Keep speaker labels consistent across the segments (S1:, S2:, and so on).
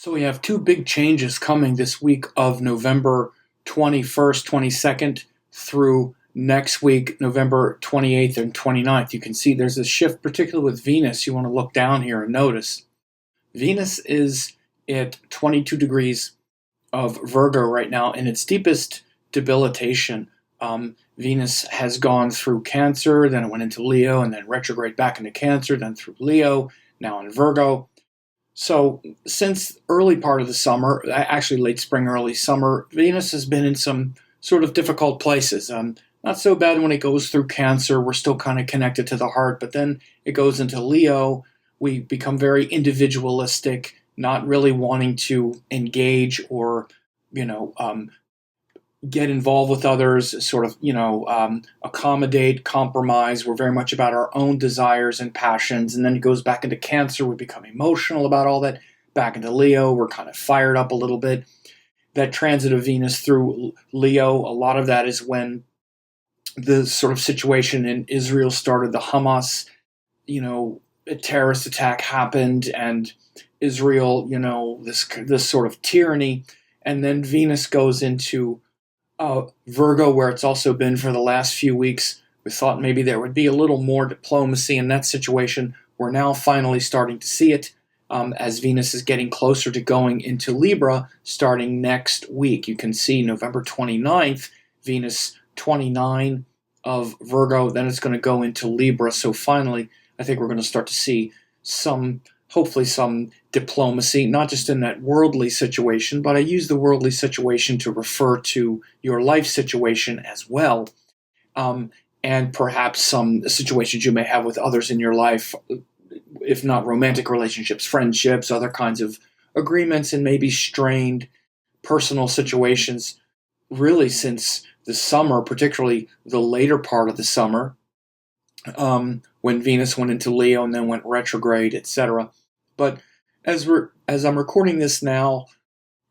S1: So we have two big changes coming this week of November 21st, 22nd through next week, November 28th and 29th. You can see there's a shift, particularly with Venus. You want to look down here and notice. Venus is at 22 degrees of Virgo right now in its deepest debilitation. Venus has gone through Cancer, then it went into Leo, and then retrograde back into Cancer, then through Leo, now in Virgo. So since early part of the summer, actually late spring, early summer, Venus has been in some sort of difficult places. Not so bad when it goes through Cancer. We're still kind of connected to the heart, but then it goes into Leo. We become very individualistic, not really wanting to engage or, get involved with others, sort of, accommodate, compromise. We're very much about our own desires and passions. And then it goes back into Cancer. We become emotional about all that. Back into Leo, we're kind of fired up a little bit. That transit of Venus through Leo, a lot of that is when the sort of situation in Israel started. The Hamas, a terrorist attack happened, and Israel, this sort of tyranny. And then Venus goes into Virgo, where it's also been for the last few weeks. We thought maybe there would be a little more diplomacy in that situation. We're now finally starting to see it as Venus is getting closer to going into Libra starting next week. You can see November 29th, Venus 29 of Virgo, then it's going to go into Libra. So finally, I think we're going to start to see hopefully some diplomacy, not just in that worldly situation, but I use the worldly situation to refer to your life situation as well, and perhaps some situations you may have with others in your life, if not romantic relationships, friendships, other kinds of agreements, and maybe strained personal situations, really since the summer, particularly the later part of the summer, when Venus went into Leo and then went retrograde, etc. But as I'm recording this now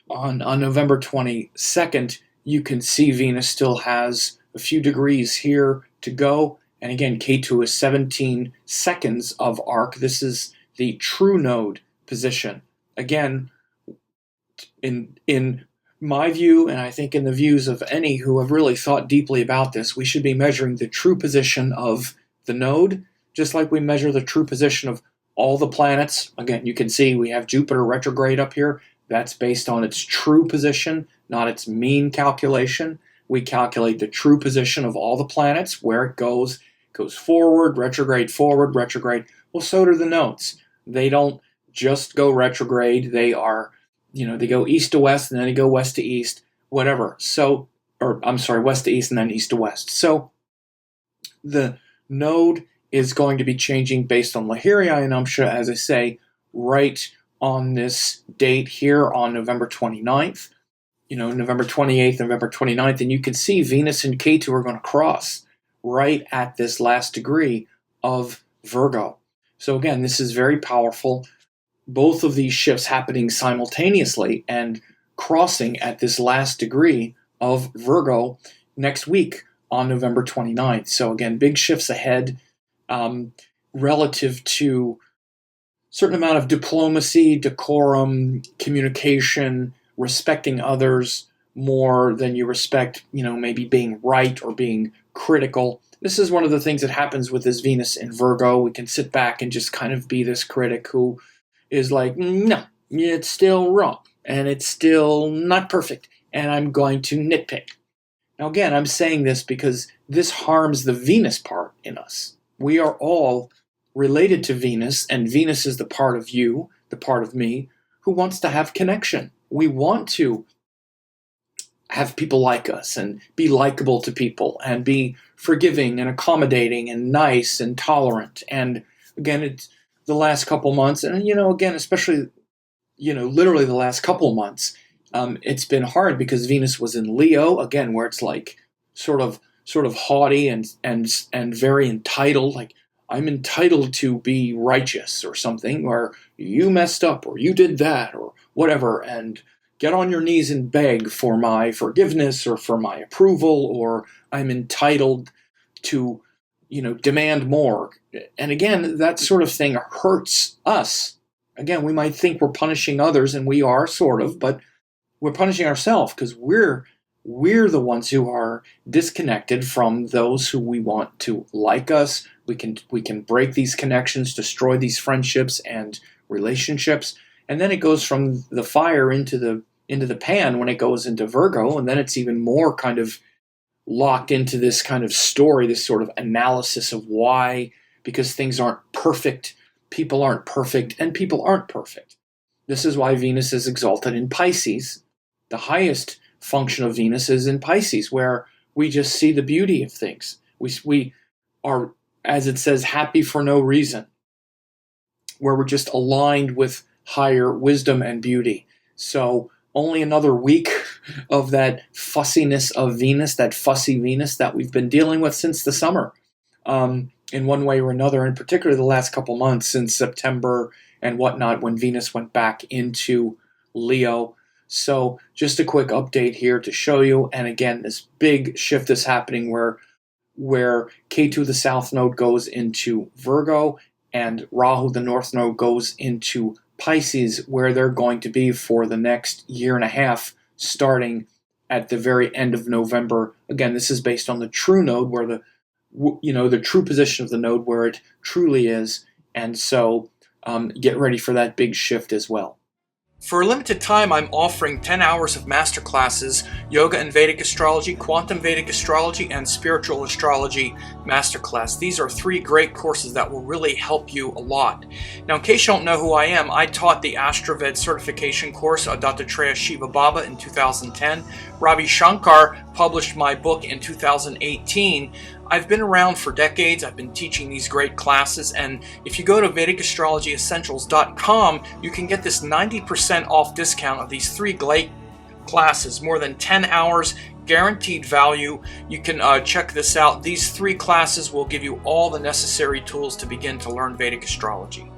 S1: on November 22nd, you can see Venus still has a few degrees here to go. And again, Ketu is 17 seconds of arc. This is the true node position. Again, in my view, and I think in the views of any who have really thought deeply about this, we should be measuring the true position of the node, just like we measure the true position of all the planets. Again, you can see we have Jupiter retrograde up here. That's based on its true position, not its mean calculation. We calculate the true position of all the planets, where it goes forward, retrograde, forward, retrograde. Well, so do the nodes. They don't just go retrograde. They are, they go east to west, and then they go west to east, whatever. West to east and then east to west. So the node is going to be changing based on Lahiri Ayanamsha, as I say, right on this date here on November 29th, November 28th, November 29th, and you can see Venus and Ketu are going to cross right at this last degree of Virgo. So again, this is very powerful. Both of these shifts happening simultaneously and crossing at this last degree of Virgo next week on November 29th. So again, big shifts ahead. Relative to certain amount of diplomacy, decorum, communication, respecting others more than you respect, maybe being right or being critical. This is one of the things that happens with this Venus in Virgo. We can sit back and just kind of be this critic who is like, no, it's still wrong, and it's still not perfect, and I'm going to nitpick. Now again, I'm saying this because this harms the Venus part in us. We are all related to Venus, and Venus is the part of you, the part of me, who wants to have connection. We want to have people like us and be likable to people and be forgiving and accommodating and nice and tolerant. And again, it's the last couple months, and again, especially, literally the last couple months, it's been hard because Venus was in Leo, again, where it's like sort of haughty and very entitled, like I'm entitled to be righteous or something, or you messed up or you did that or whatever, and get on your knees and beg for my forgiveness or for my approval, or I'm entitled to, demand more. And again, that sort of thing hurts us Again, we might think we're punishing others, and we are, sort of, but we're punishing ourselves because we're the ones who are disconnected from those who we want to like us. We can break these connections, destroy these friendships and relationships, and then it goes from the fire into the pan when it goes into Virgo, and then it's even more kind of locked into this kind of story, this sort of analysis of why, because things aren't perfect, people aren't perfect, and people aren't perfect. This is why Venus is exalted in Pisces. The highest function of Venus is in Pisces, where we just see the beauty of things. We are, as it says, happy for no reason, where we're just aligned with higher wisdom and beauty. So only another week of that fussiness of Venus, that fussy Venus that we've been dealing with since the summer, in one way or another, in particular the last couple months since September and whatnot, when Venus went back into Leo. So just a quick update here to show you. And again, this big shift is happening where Ketu, the south node, goes into Virgo, and Rahu, the north node, goes into Pisces, where they're going to be for the next year and a half, starting at the very end of November. Again, this is based on the true node, where the true position of the node, where it truly is. And so get ready for that big shift as well. For a limited time, I'm offering 10 hours of masterclasses, Yoga and Vedic Astrology, Quantum Vedic Astrology, and Spiritual Astrology Masterclass. These are 3 great courses that will really help you a lot. Now, in case you don't know who I am, I taught the AstroVed certification course, Dattatreya Shiva Baba, in 2010. Ravi Shankar published my book in 2018. I've been around for decades. I've been teaching these great classes, and if you go to VedicAstrologyEssentials.com, you can get this 90% off discount of these 3 great classes, more than 10 hours, guaranteed value. You can check this out. These 3 classes will give you all the necessary tools to begin to learn Vedic astrology.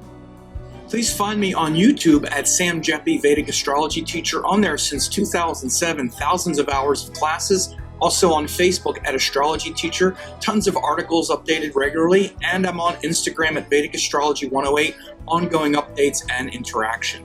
S1: Please find me on YouTube at Sam Jeppy, Vedic Astrology Teacher. On there since 2007, thousands of hours of classes. Also on Facebook at Astrology Teacher, tons of articles updated regularly, and I'm on Instagram at Vedic Astrology 108, ongoing updates and interaction.